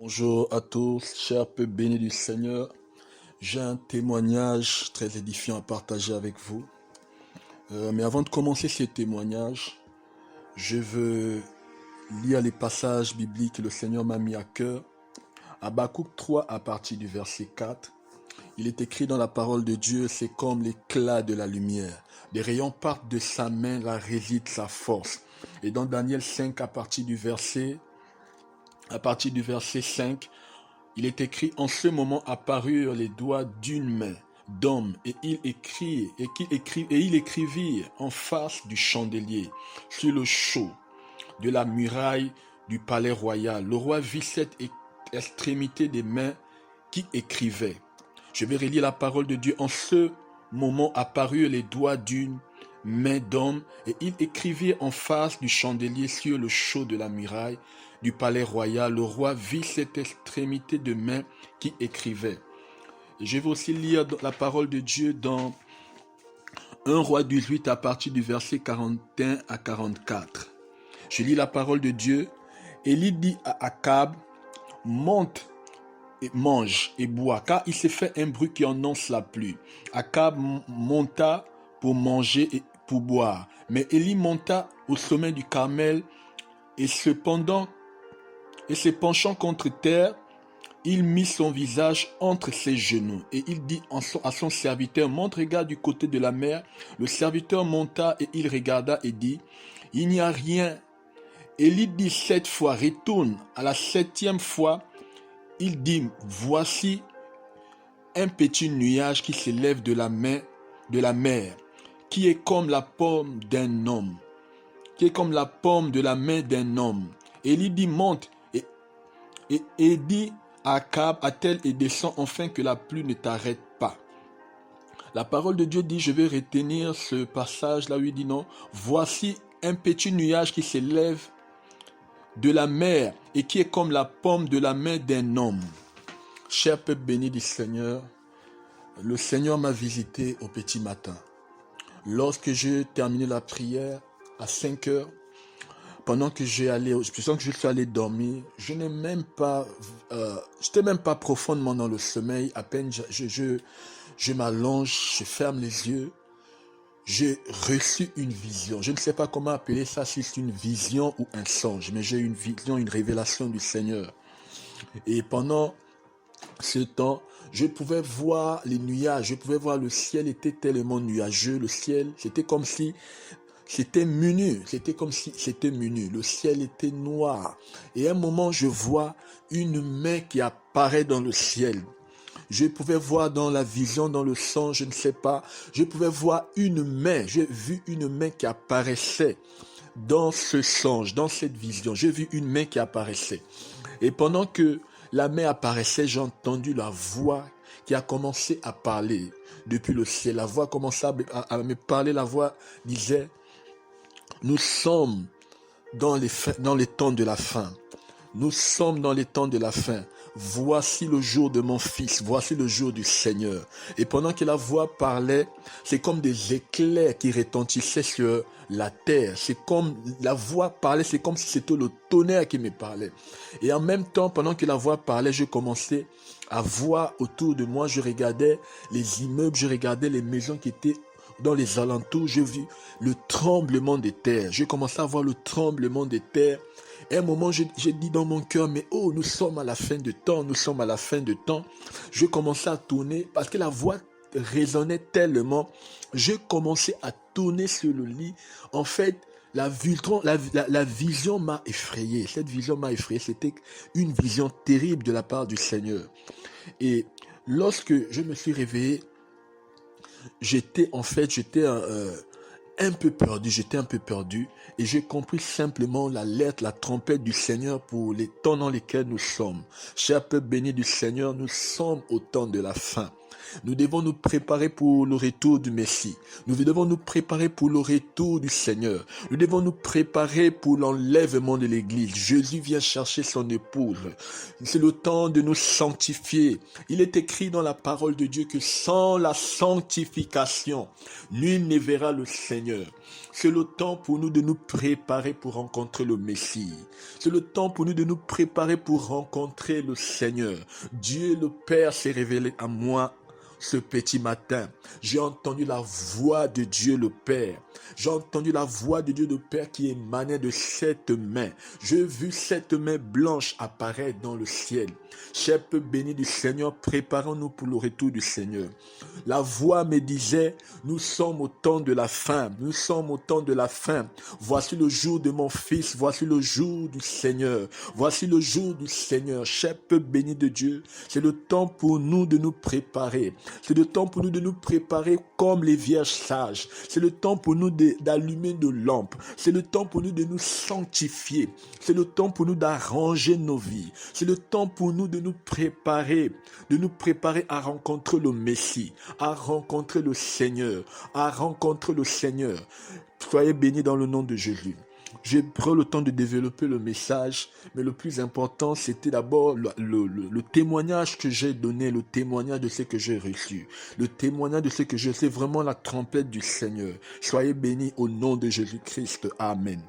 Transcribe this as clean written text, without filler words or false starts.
Bonjour à tous, chers peuple béni du Seigneur. J'ai un témoignage très édifiant à partager avec vous. Mais avant de commencer ce témoignage, je veux lire les passages bibliques que le Seigneur m'a mis à cœur. Habakkuk 3 à partir du verset 4. Il est écrit dans la parole de Dieu, c'est comme l'éclat de la lumière. Les rayons partent de sa main, là réside sa force. Et dans Daniel 5 à partir du verset 5, il est écrit, en ce moment apparurent les doigts d'une main d'homme et il écrivit en face du chandelier, sur le sceau de la muraille du palais royal. Le roi vit cette extrémité des mains qui écrivaient. Je vais relire la parole de Dieu. En ce moment apparurent les doigts d'une main d'homme et il écrivit en face du chandelier sur le sceau de la muraille du palais royal. Le roi vit cette extrémité de main qui écrivait. Et je vais aussi lire la parole de Dieu dans 1 Roi 18 à partir du verset 41 à 44. Je lis la parole de Dieu. Élie dit à Akab, monte et mange et bois, car il s'est fait un bruit qui annonce la pluie. Akab monta pour manger et pour boire. Mais Élie monta au sommet du Carmel et se penchant contre terre, il mit son visage entre ses genoux et il dit à son serviteur, monte, regarde du côté de la mer. Le serviteur monta et il regarda et dit, il n'y a rien. Élie dit 7 fois, retourne. À la 7e fois, il dit, voici un petit nuage qui s'élève de la mer, qui est comme la paume d'un homme, qui est comme la paume de la main d'un homme. Élie dit, monte, et dit à Akab, attelle et descend, afin que la pluie ne t'arrête pas. La parole de Dieu dit, je vais retenir ce passage là où il dit non, voici un petit nuage qui s'élève de la mer et qui est comme la paume de la main d'un homme. Cher peuple béni du Seigneur, le Seigneur m'a visité au petit matin. Lorsque j'ai terminé la prière à 5 heures, pendant que je sens que je suis allé dormir, j'étais même pas profondément dans le sommeil. À peine je m'allonge, je ferme les yeux. J'ai reçu une vision. Je ne sais pas comment appeler ça, si c'est une vision ou un songe, mais j'ai une vision, une révélation du Seigneur. Et pendant ce temps, je pouvais voir les nuages, je pouvais voir le ciel était tellement nuageux, le ciel, c'était comme si c'était menu, le ciel était noir. Et à un moment, je vois une main qui apparaît dans le ciel. Je pouvais voir dans la vision, dans le songe, je ne sais pas, je pouvais voir une main, j'ai vu une main qui apparaissait dans ce songe, dans cette vision. J'ai vu une main qui apparaissait. Et pendant que la main apparaissait, j'ai entendu la voix qui a commencé à parler depuis le ciel. La voix commençait à me parler, la voix disait, nous sommes dans les temps de la fin. Nous sommes dans les temps de la fin. Voici le jour de mon fils, voici le jour du Seigneur. Et pendant que la voix parlait, c'est comme des éclairs qui retentissaient sur la terre. C'est comme la voix parlait, c'est comme si c'était le tonnerre qui me parlait. Et en même temps, pendant que la voix parlait, je commençais à voir autour de moi. Je regardais les immeubles, je regardais les maisons qui étaient dans les alentours. Je vis le tremblement des terres. Je commençais à voir le tremblement des terres. Et à un moment, j'ai dit dans mon cœur, mais oh, nous sommes à la fin de temps, nous sommes à la fin de temps. Je commençais à tourner parce que la voix résonnait tellement. Je commençais à tourner sur le lit. En fait, la vision m'a effrayé. Cette vision m'a effrayé. C'était une vision terrible de la part du Seigneur. Et lorsque je me suis réveillé, j'étais un peu perdu et j'ai compris simplement l'alerte, la trompette du Seigneur pour les temps dans lesquels nous sommes. Cher peuple béni du Seigneur, nous sommes au temps de la fin. Nous devons nous préparer pour le retour du Messie. Nous devons nous préparer pour le retour du Seigneur. Nous devons nous préparer pour l'enlèvement de l'Église. Jésus vient chercher son épouse. C'est le temps de nous sanctifier. Il est écrit dans la parole de Dieu que sans la sanctification, nul ne verra le Seigneur. C'est le temps pour nous de nous préparer pour rencontrer le Messie. C'est le temps pour nous de nous préparer pour rencontrer le Seigneur. Dieu le Père s'est révélé à moi ce petit matin. J'ai entendu la voix de Dieu le Père. J'ai entendu la voix de Dieu le Père qui émanait de cette main. J'ai vu cette main blanche apparaître dans le ciel. Cher peuple béni du Seigneur, préparons-nous pour le retour du Seigneur. La voix me disait, nous sommes au temps de la fin. Nous sommes au temps de la fin. Voici le jour de mon fils. Voici le jour du Seigneur. Voici le jour du Seigneur. Cher peuple béni de Dieu, c'est le temps pour nous de nous préparer. C'est le temps pour nous de nous préparer comme les vierges sages. C'est le temps pour nous d'allumer nos lampes. C'est le temps pour nous de nous sanctifier. C'est le temps pour nous d'arranger nos vies. C'est le temps pour nous de nous préparer à rencontrer le Messie, à rencontrer le Seigneur, à rencontrer le Seigneur. Soyez bénis dans le nom de Jésus. Je prends le temps de développer le message, mais le plus important, c'était d'abord le témoignage que j'ai donné, le témoignage de ce que j'ai reçu, le témoignage de ce que je sais, vraiment la trompette du Seigneur. Soyez bénis au nom de Jésus-Christ. Amen.